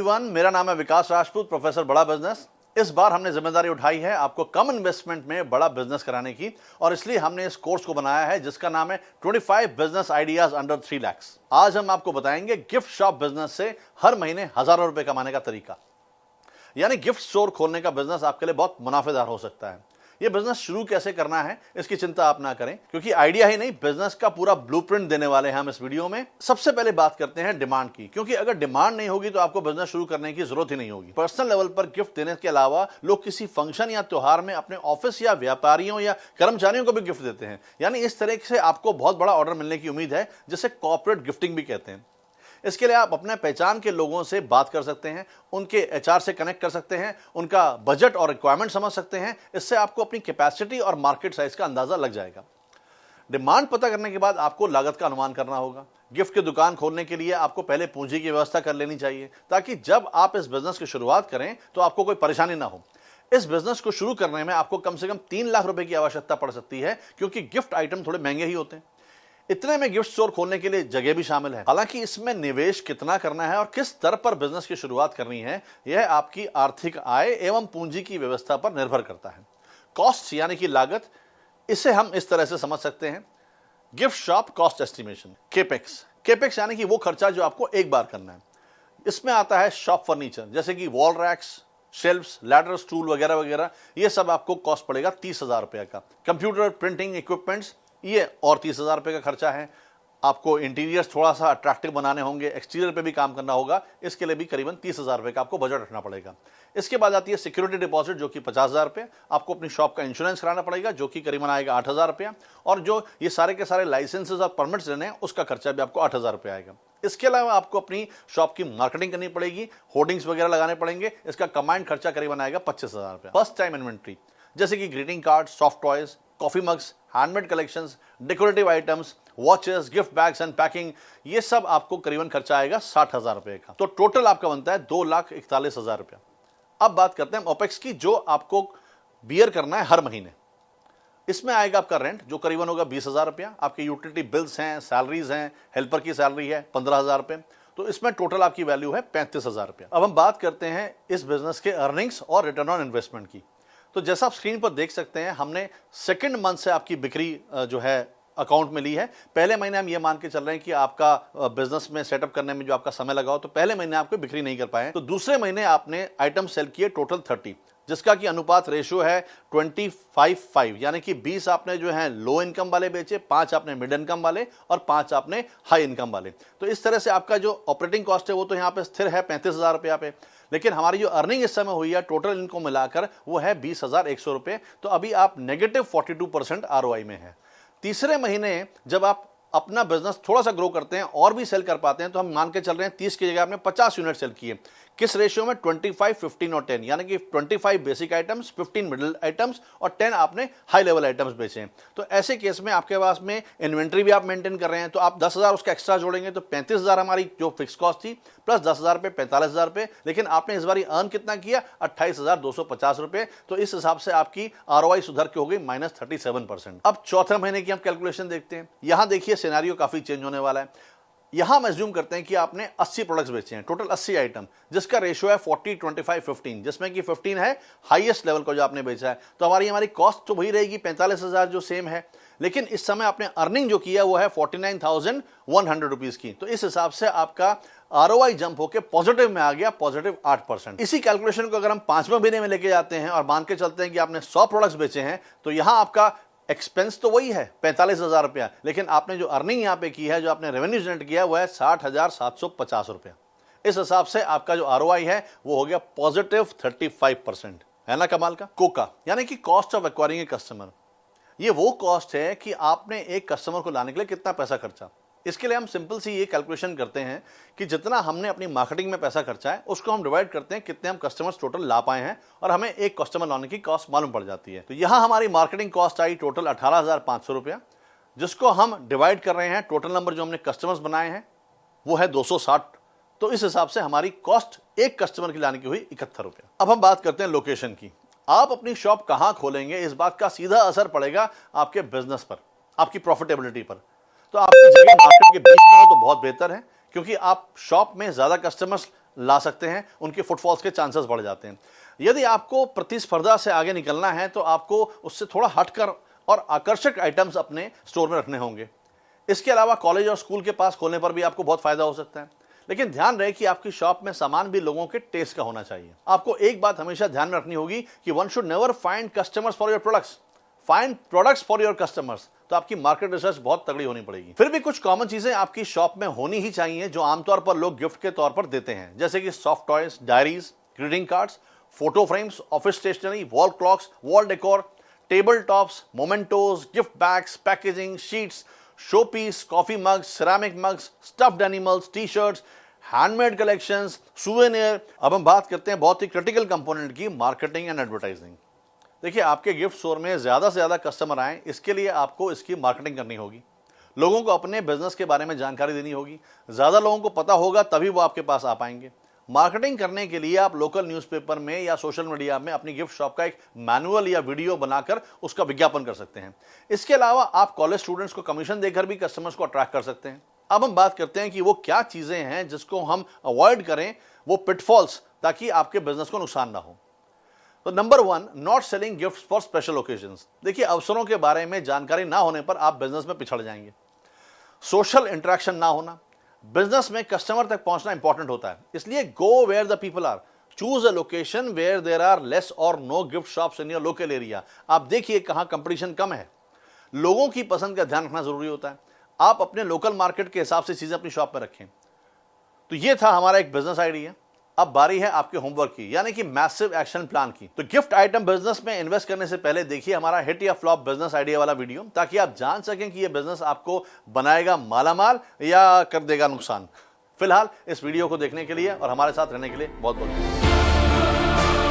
Everyone, मेरा नाम है विकास राजपूत, प्रोफेसर बड़ा बिजनेस। इस बार हमने जिम्मेदारी उठाई है आपको कम इन्वेस्टमेंट में बड़ा बिजनेस कराने की, और इसलिए हमने इस कोर्स को बनाया है जिसका नाम है 25 बिजनेस आइडियाज अंडर 3 लाख। आज हम आपको बताएंगे गिफ्ट शॉप बिजनेस से हर महीने हजारों रुपए कमाने का तरीका। यानी गिफ्ट स्टोर खोलने का बिजनेस आपके लिए बहुत मुनाफेदार हो सकता है। ये बिजनेस शुरू कैसे करना है इसकी चिंता आप ना करें, क्योंकि आइडिया ही नहीं, बिजनेस का पूरा ब्लूप्रिंट देने वाले हैं हम इस वीडियो में। सबसे पहले बात करते हैं डिमांड की, क्योंकि अगर डिमांड नहीं होगी तो आपको बिजनेस शुरू करने की जरूरत ही नहीं होगी। पर्सनल लेवल पर गिफ्ट देने के अलावा लोग किसी फंक्शन या त्योहार में अपने ऑफिस या व्यापारियों या कर्मचारियों को भी गिफ्ट देते हैं। यानी इस तरह से आपको बहुत बड़ा ऑर्डर मिलने की उम्मीद है, जिसे कॉर्पोरेट गिफ्टिंग भी कहते हैं। इसके लिए आप अपने पहचान के लोगों से बात कर सकते हैं, उनके एचआर से कनेक्ट कर सकते हैं, उनका बजट और रिक्वायरमेंट समझ सकते हैं। इससे आपको अपनी कैपेसिटी और मार्केट साइज का अंदाजा लग जाएगा। डिमांड पता करने के बाद आपको लागत का अनुमान करना होगा। गिफ्ट की दुकान खोलने के लिए आपको पहले पूंजी की व्यवस्था कर लेनी चाहिए, ताकि जब आप इस बिजनेस की शुरुआत करें तो आपको कोई परेशानी ना हो। इस बिजनेस को शुरू करने में आपको कम से कम 3 लाख रुपए की आवश्यकता पड़ सकती है, क्योंकि गिफ्ट आइटम थोड़े महंगे ही होते हैं। इतने में गिफ्ट स्टोर खोलने के लिए जगह भी शामिल है। हालांकि इसमें निवेश कितना करना है और किस स्तर पर बिजनेस की शुरुआत करनी है, यह आपकी आर्थिक आय एवं पूंजी की व्यवस्था पर निर्भर करता है। कॉस्ट यानी कि लागत, इसे हम इस तरह से समझ सकते हैं। Gift shop cost estimation. Capex यानी कि वो खर्चा जो आपको एक बार करना है। इसमें आता है शॉप फर्नीचर, जैसे कि wall racks, shelves, ladder, stool वगैरह वगैरह। ये सब आपको कॉस्ट पड़ेगा 30,000 रुपए का। कंप्यूटर, प्रिंटिंग इक्विपमेंट्स, ये और 30,000 रुपए का खर्चा है। आपको इंटीरियर्स थोड़ा सा अट्रैक्टिव बनाने होंगे, एक्सटीरियर पे भी काम करना होगा, इसके लिए भी करीबन 30,000 रुपए का आपको बजट रखना पड़ेगा। इसके बाद आती है सिक्योरिटी डिपॉजिट, जो कि 50,000 रुपए। आपको अपनी शॉप का इंश्योरेंस कराना पड़ेगा, जो कि करीबन आएगा 8,000 रुपया। और जो ये सारे के सारे लाइसेंसेज और परमिट्स लेने हैं, उसका खर्चा भी आपको 8,000 रुपया आएगा। इसके अलावा आपको अपनी शॉप की मार्केटिंग करनी पड़ेगी, होर्डिंग्स वगैरह लगाने पड़ेंगे। इसका कंबाइंड खर्चा करीबन आएगा 25,000 रुपया। फर्स्ट टाइम इन्वेंट्री, जैसे कि greeting card, soft toys, coffee mugs, handmade collections, decorative items, watches, gift bags and packing, ये सब आपको करीबन खर्चा आएगा 60,000 रुपए का। तो टोटल आपका बनता है 2,41,000 रुपया। अब बात करते हैं ओपेक्स की, जो आपको बियर करना है हर महीने। इसमें आएगा आपका रेंट, जो करीबन होगा 20,000 रुपया। आपके यूटिलिटी बिल्स हैं, सैलरीज हैं, हेल्पर की सैलरी है 15,000 रुपए। तो इसमें टोटल आपकी वैल्यू है 35,000 रुपया। अब हम बात करते हैं इस बिजनेस के अर्निंग्स और रिटर्न ऑन इन्वेस्टमेंट की। तो जैसा आप स्क्रीन पर देख सकते हैं, हमने सेकंड मंथ से आपकी बिक्री जो है अकाउंट में ली है। पहले महीने हम ये मान के चल रहे हैं कि आपका बिजनेस में सेटअप करने में जो आपका समय लगा हो, तो पहले महीने आपको बिक्री नहीं कर पाए। तो दूसरे महीने आपने आइटम सेल किए टोटल 30, जिसका कि अनुपात रेशियो है 25-5, यानी कि 20 आपने जो है लो इनकम वाले बेचे, 5 आपने मिड इनकम वाले और 5 आपने हाई इनकम वाले। तो इस तरह से आपका जो ऑपरेटिंग कॉस्ट है वो तो यहाँ पे स्थिर है 35,000 रुपया पे, लेकिन हमारी जो अर्निंग इस समय हुई है टोटल इनको मिलाकर वो है 20,100 रुपए। तो अभी आप नेगेटिव 42% ROI में है। तीसरे महीने जब आप अपना बिजनेस थोड़ा सा ग्रो करते हैं और भी सेल कर पाते हैं, तो हम मान के चल रहे हैं 30 की जगह आपने 50 यूनिट सेल किए। किस रेशियो में? 25, 15 और 10, यानी कि 25 बेसिक आइटम्स, 15 मिडिल आइटम्स और 10 आपने हाई लेवल आइटम्स बेचे हैं। तो ऐसे केस में आपके पास में इन्वेंट्री भी आप मेंटेन कर रहे हैं, तो आप 10,000 उसका एक्स्ट्रा जोड़ेंगे तो 35,000 हमारी जो फिक्स कॉस्ट थी, प्लस 10,000 रुपए 45,000 रुपए। लेकिन आपने इस बार अर्न कितना किया? 28,250 रुपए। तो इस हिसाब से आपकी ROI सुधर के हो गई -37%। अब चौथे महीने की हम कैलकुलेशन देखते हैं। यहां देखिए सिनेरियो काफी चेंज होने वाला है। यहां हम अज्यूम करते हैं कि आपने 80 प्रोडक्ट्स बेचे हैं, टोटल 80 आइटम, जिसका रेशियो है 40, 25, 15, जिसमें कि 15 है हाईएस्ट लेवल को जो आपने बेचा है। तो हमारी कॉस्ट तो वही रहेगी 45,000 जो सेम है, लेकिन इस समय आपने अर्निंग जो किया वो है 49,100 रुपीज की। तो इस हिसाब से आपका ROI जंप होकर पॉजिटिव में आ गया, पॉजिटिव 8%। इसी कैलकुलेशन को अगर हम 5वें महीने में लेके जाते हैं और मान के चलते हैं कि आपने 100 प्रोडक्ट्स बेचे हैं, तो यहां आपका एक्सपेंस तो वही है 45,000 रुपया, लेकिन आपने जो अर्निंग यहां पे की है, जो आपने रेवेन्यू जनरेट किया, वो है 60,750 रुपया। इस हिसाब से आपका जो ROI है वो हो गया पॉजिटिव 35%। है ना कमाल का? कोका यानी कि cost of acquiring a customer, ये वो कॉस्ट है कि आपने एक कस्टमर को लाने के लिए कितना पैसा खर्चा। इसके लिए हम सिंपल सी ये कैलकुलेशन करते हैं कि जितना हमने अपनी मार्केटिंग में पैसा खर्चा है, उसको हम डिवाइड करते हैं कितने हम कस्टमर्स टोटल ला पाए हैं, और हमें एक कस्टमर लाने की कॉस्ट मालूम पड़ जाती है। तो यहां हमारी मार्केटिंग कॉस्ट आई टोटल 18,500 रुपया, जिसको हम डिवाइड कर रहे हैं टोटल नंबर जो हमने कस्टमर्स बनाए हैं वो है 260। तो इस हिसाब से हमारी कॉस्ट एक कस्टमर की लाने की हुई 71 रुपया। अब हम बात करते हैं लोकेशन की। आप अपनी शॉप कहां खोलेंगे, इस बात का सीधा असर पड़ेगा आपके बिजनेस पर, आपकी प्रॉफिटेबिलिटी पर। तो आपकी जगह मार्केट के बीच में हो तो बहुत बेहतर है, क्योंकि आप शॉप में ज्यादा कस्टमर्स ला सकते हैं, उनके फुटफॉल्स के चांसेस बढ़ जाते हैं। यदि आपको प्रतिस्पर्धा से आगे निकलना है तो आपको उससे थोड़ा हटकर और आकर्षक आइटम्स अपने स्टोर में रखने होंगे। इसके अलावा कॉलेज और स्कूल के पास खोलने पर भी आपको बहुत फायदा हो सकता है, लेकिन ध्यान रहे कि आपकी शॉप में सामान भी लोगों के टेस्ट का होना चाहिए। आपको एक बात हमेशा ध्यान में रखनी होगी कि one should never find customers for your products, find products for your customers. तो आपकी मार्केट रिसर्च बहुत तगड़ी होनी पड़ेगी। फिर भी कुछ कॉमन चीजें आपकी शॉप में होनी ही चाहिए जो आमतौर पर लोग गिफ्ट के तौर पर देते हैं, जैसे कि soft toys, diaries, greeting cards, photo frames, office stationery, wall clocks, wall decor, table tops, mementos, gift bags, packaging, sheets, show piece, coffee mugs, ceramic mugs, stuffed animals, T shirts, handmade collections, souvenir. अब हम बात करते हैं बहुत ही critical component की, marketing and advertising. देखिए, आपके गिफ्ट स्टोर में ज्यादा से ज्यादा कस्टमर आए, इसके लिए आपको इसकी मार्केटिंग करनी होगी। लोगों को अपने बिजनेस के बारे में जानकारी देनी होगी। ज्यादा लोगों को पता होगा तभी वो आपके पास आ पाएंगे। मार्केटिंग करने के लिए आप लोकल न्यूज़पेपर में या सोशल मीडिया में अपनी गिफ्ट शॉप का एक मैनुअल या वीडियो बनाकर उसका विज्ञापन कर सकते हैं। इसके अलावा आप कॉलेज स्टूडेंट्स को कमीशन देकर भी कस्टमर्स को अट्रैक्ट कर सकते हैं। अब हम बात करते हैं कि वो क्या चीजें हैं जिसको हम अवॉइड करें, वो पिटफॉल्स, ताकि आपके बिजनेस को नुकसान ना हो। तो number 1, not selling gifts for special occasions. देखिए, अवसरों के बारे में जानकारी ना होने पर आप बिजनेस में पिछड़ जाएंगे। सोशल इंटरेक्शन ना होना, बिजनेस में कस्टमर तक पहुंचना इंपॉर्टेंट होता है, इसलिए go where the people are, choose a location where there are less और no gift shops in your local area. आप देखिए कहां कंपटीशन कम है। लोगों की पसंद का ध्यान रखना जरूरी होता है। आप अपने लोकल मार्केट के हिसाब से चीजें अपनी शॉप में रखें। तो ये था हमारा एक बिजनेस आइडिया। अब बारी है आपके होमवर्क की, यानी कि मैसिव एक्शन प्लान की। तो गिफ्ट आइटम बिजनेस में इन्वेस्ट करने से पहले देखिए हमारा हिट या फ्लॉप बिजनेस आइडिया वाला वीडियो, ताकि आप जान सकें कि यह बिजनेस आपको बनाएगा मालामाल या कर देगा नुकसान। फिलहाल इस वीडियो को देखने के लिए और हमारे साथ रहने के लिए बहुत बहुत धन्यवाद।